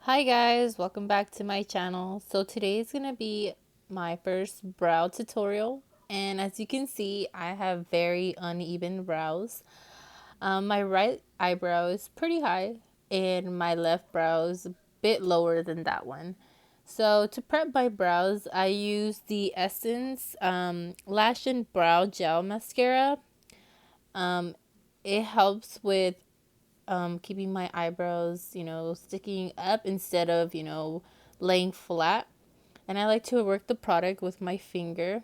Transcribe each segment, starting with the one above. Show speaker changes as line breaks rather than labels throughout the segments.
Hi guys, welcome back to my channel. So today is going to be my first brow tutorial, and as you can see I have very uneven brows. My right eyebrow is pretty high and my left brow is a bit lower than that one. So to prep my brows I use the Essence Lash and Brow Gel Mascara. Um, it helps with keeping my eyebrows, sticking up instead of, laying flat. And I like to work the product with my finger.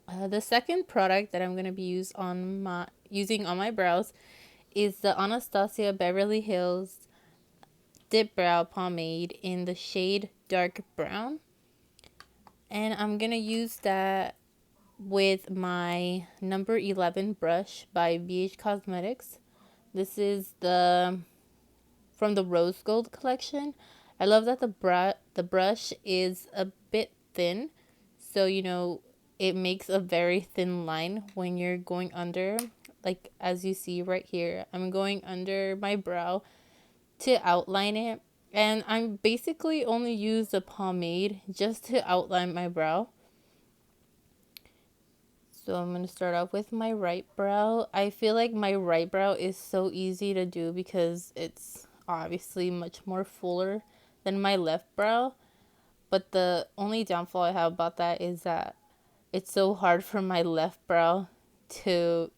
The second product that I'm going to be using on my brows is the Anastasia Beverly Hills Dip Brow Pomade in the shade Dark Brown. And I'm going to use that with my number 11 brush by BH Cosmetics. This is the from the Rose Gold collection. I love that the brush is a bit thin, so it makes a very thin line when you're going under, like as you see right here. I'm going under my brow to outline it, and I'm basically only use the pomade just to outline my brow. So I'm going to start off with my right brow. I feel like my right brow is so easy to do because it's obviously much more fuller than my left brow. But the only downfall I have about that is that it's so hard for my left brow to,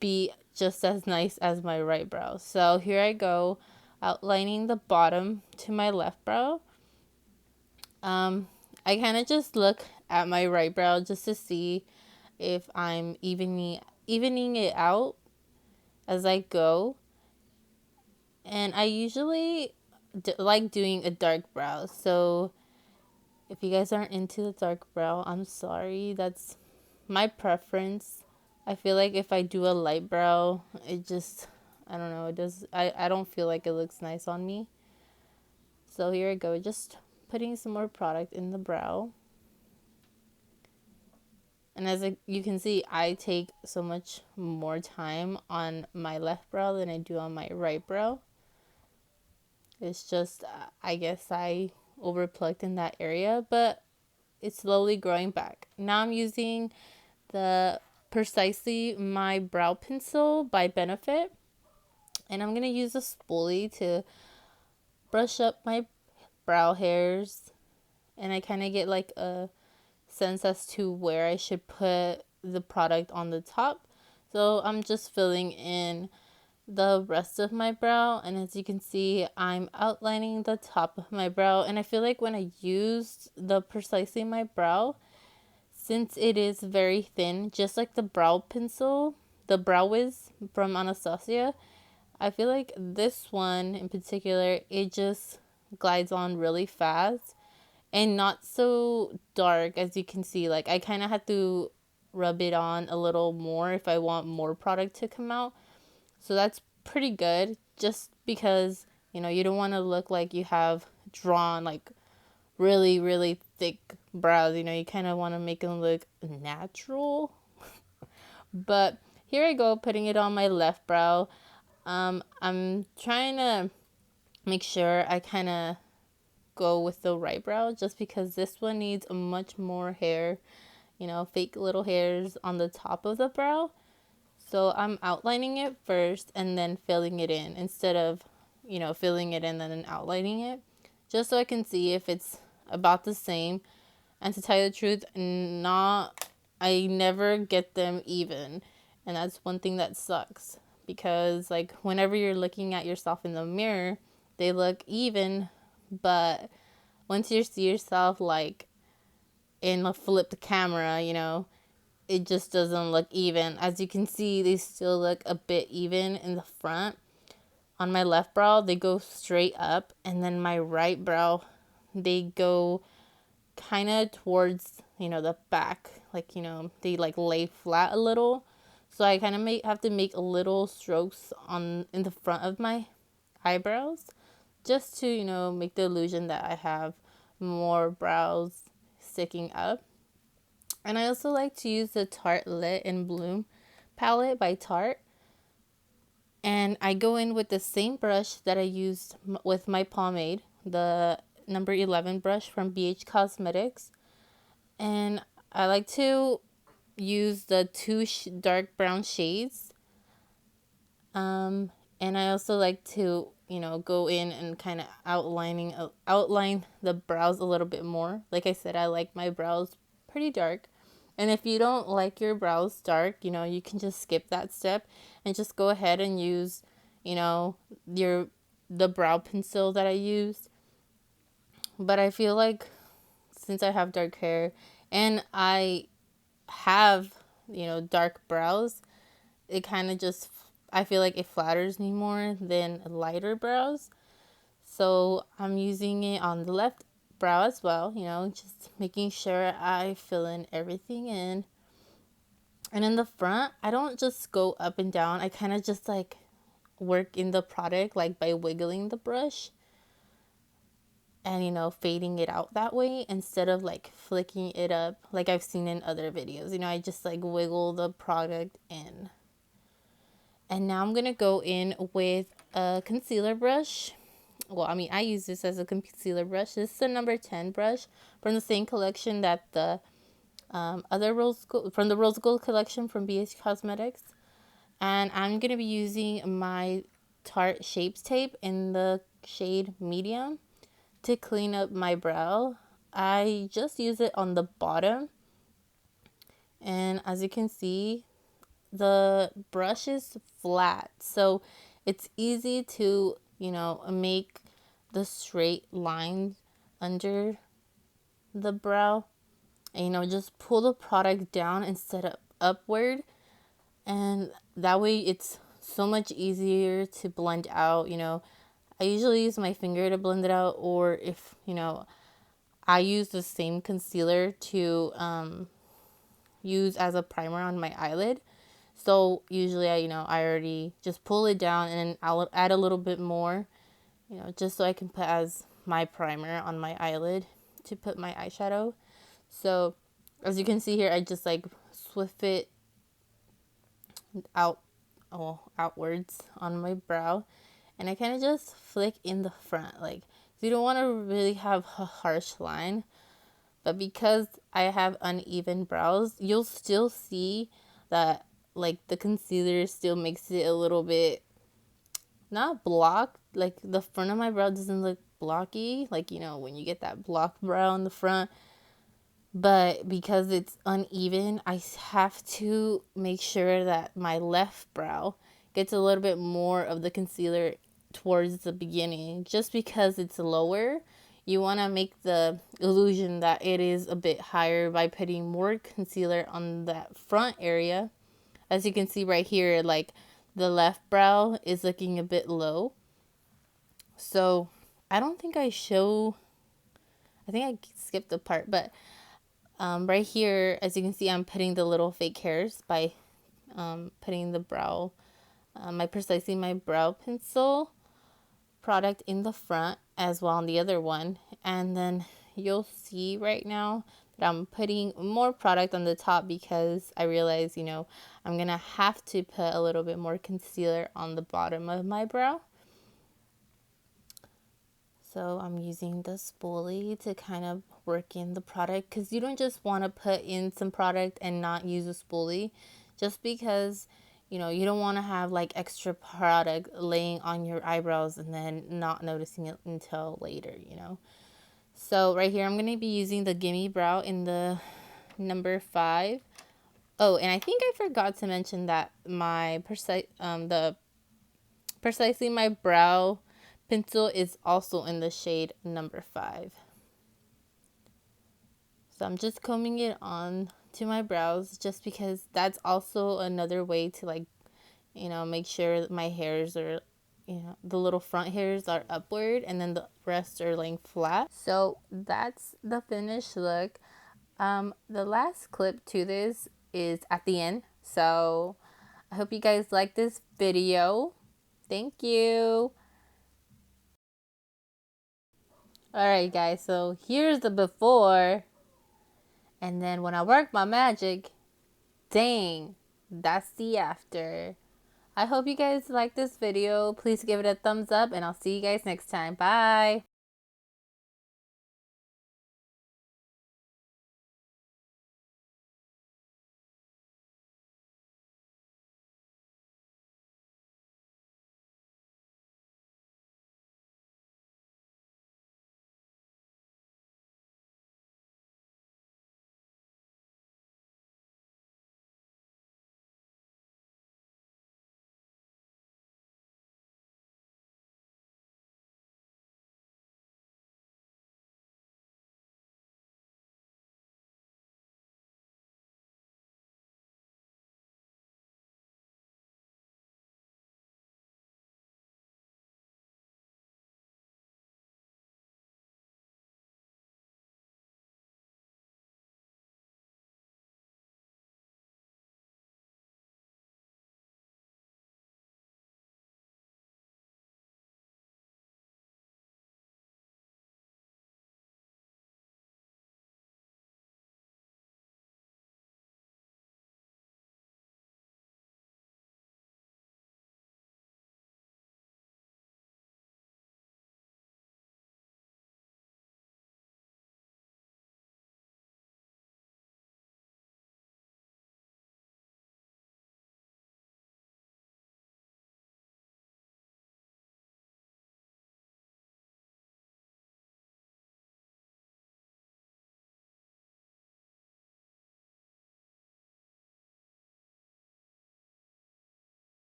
be just as nice as my right brow. So here I go, outlining the bottom to my left brow. Um, I kind of just look at my right brow just to see if I'm evening it out as I go. And I usually like doing a dark brow. So if you guys aren't into the dark brow, I'm sorry. That's my preference. I feel like if I do a light brow, it just, I don't know, it does, I don't feel like it looks nice on me. So here I go, just putting some more product in the brow. And as you can see, I take so much more time on my left brow than I do on my right brow. It's just, I guess I overplucked in that area, but it's slowly growing back. Now I'm using the Precisely My Brow Pencil by Benefit. And I'm going to use a spoolie to brush up my brow hairs. And I kind of get like a sense as to where I should put the product on the top. So I'm just filling in the rest of my brow, and as you can see I'm outlining the top of my brow. And I feel like when I used the Precisely My Brow, since it is very thin, just like the brow pencil, the Brow Wiz from Anastasia, I feel like this one in particular, it just glides on really fast and not so dark. As you can see, like I kind of had to rub it on a little more if I want more product to come out. So that's pretty good, just because you don't want to look like you have drawn like really really thick brows. You kind of want to make them look natural. But here I go, putting it on my left brow. I'm trying to make sure I kind of go with the right brow, just because this one needs much more hair, fake little hairs on the top of the brow. So I'm outlining it first and then filling it in, instead of, filling it in and then outlining it, just so I can see if it's about the same. And to tell you the truth, I never get them even. And that's one thing that sucks, because like whenever you're looking at yourself in the mirror, they look even, but once you see yourself like in a flipped camera, it just doesn't look even. As you can see, they still look a bit even in the front. On my left brow, they go straight up, and then my right brow, they go kind of towards, the back. Like, they like lay flat a little. So I kind of have to make a little strokes in the front of my eyebrows, just to, make the illusion that I have more brows sticking up. And I also like to use the Tarte Lit in Bloom palette by Tarte. And I go in with the same brush that I used with my pomade, the number 11 brush from BH Cosmetics. And I like to use the two dark brown shades. And I also like to, go in and kind of outline the brows a little bit more. Like I said, I like my brows pretty dark. And if you don't like your brows dark, you can just skip that step and just go ahead and use, you know, your the brow pencil that I used. But I feel like since I have dark hair and I have, dark brows, it kind of just, I feel like it flatters me more than lighter brows. So I'm using it on the left brow as well, just making sure I fill in everything in. And in the front, I don't just go up and down. I kind of just like work in the product like by wiggling the brush and fading it out that way instead of like flicking it up like I've seen in other videos. I just like wiggle the product in. And now I'm going to go in with a concealer brush. Well, I use this as a concealer brush. This is a number 10 brush from the same collection that the other from the Rose Gold collection from BH Cosmetics. And I'm going to be using my Tarte Shapes Tape in the shade medium to clean up my brow. I just use it on the bottom. And as you can see, the brush is flat, so it's easy to make the straight lines under the brow, and just pull the product down instead of upward, and that way it's so much easier to blend out. I usually use my finger to blend it out, or if I use the same concealer to use as a primer on my eyelid. So usually I already just pull it down and then I'll add a little bit more, just so I can put as my primer on my eyelid to put my eyeshadow. So as you can see here, I just like swift it outwards on my brow, and I kind of just flick in the front. Like, you don't want to really have a harsh line, but because I have uneven brows, you'll still see that like the concealer still makes it a little bit not blocked. Like the front of my brow doesn't look blocky, like when you get that blocked brow in the front. But because it's uneven, I have to make sure that my left brow gets a little bit more of the concealer towards the beginning. Just because it's lower, you want to make the illusion that it is a bit higher by putting more concealer on that front area. As you can see right here, like the left brow is looking a bit low. So I don't think I think I skipped the part, but right here, as you can see, I'm putting the little fake hairs by putting the brow, precisely my brow pencil product in the front as well on the other one. And then you'll see right now that I'm putting more product on the top because I realize, I'm going to have to put a little bit more concealer on the bottom of my brow. So I'm using the spoolie to kind of work in the product, because you don't just want to put in some product and not use a spoolie just because you don't want to have like extra product laying on your eyebrows and then not noticing it until later. So right here I'm going to be using the Gimme Brow in the number 5. Oh, and I think I forgot to mention that my precisely my brow pencil is also in the shade number 5. So I'm just combing it on to my brows just because that's also another way to like, make sure that my hairs are, the little front hairs are upward and then the rest are laying flat. So that's the finished look. The last clip to this is at the end. So I hope you guys like this video. Thank you. Alright guys, so here's the before, and then when I work my magic, dang, that's the after. I hope you guys like this video. Please give it a thumbs up and I'll see you guys next time. Bye.